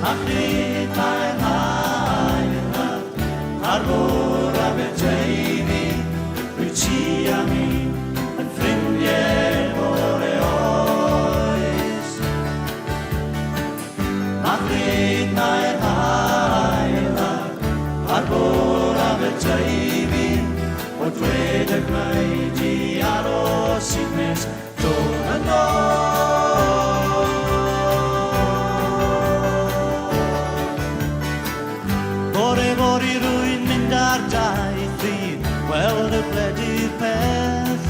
Ach nid mae'n hael ar fôr a Aberteifi, rwy ti a mi yn ffrindiau bore oes. Ach nid mae'n hael ar fôr a Aberteifi, o dwed y gwneud i aros i nes dod yn ôl. Bore i rwy'n mynd ar daith i weld y bledydd peth.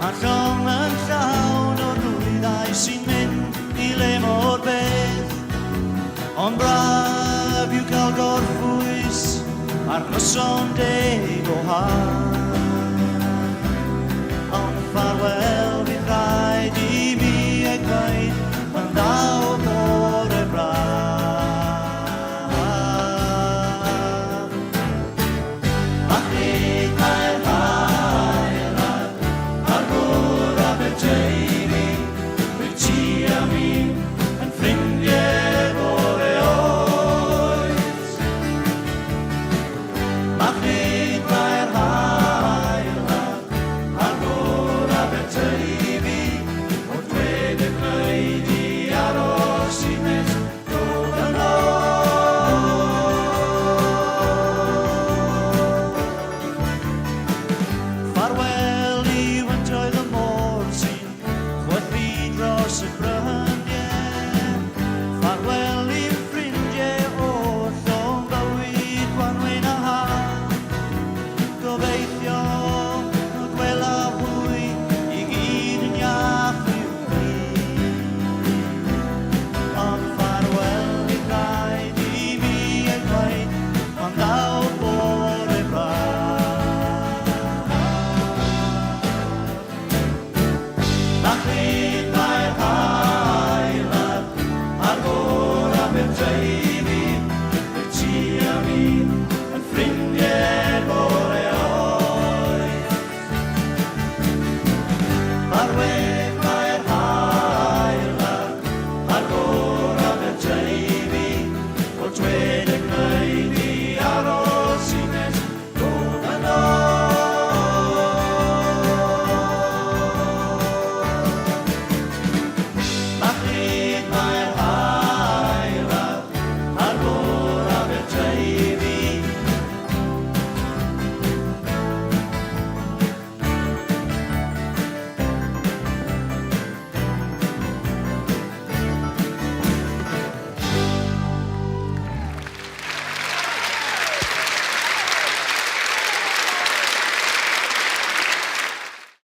Mae'r llong yn llawn o rwyddau sy'n mynd i le mor beth. Ond braf yw cael gorffwys a'r noson deg o haf. Ond ffarwel fydd rhaid i mi ei gwaith yn ddaw bore braf. Ach nid mae'r hael ar fôr Aberteifi, rwy ti a mi yn ffrindiau bore oes. Ach nid mae'r hael ar fôr Aberteifi, o dwed y gwneud i aros i nes dod yn ôl. Ffarwel i wyntoedd y môr sy'n chwythu dros y bryniau. Ffarwel i'n ffrindiau o'r llong bywyd Gwanwyn a haf. Gobeithio y gwela hwy i gyd yn iach i'w bryd. Ond ffarwel fydd rhaid i mi ei gwaith, ond daw bore braf. Ach nid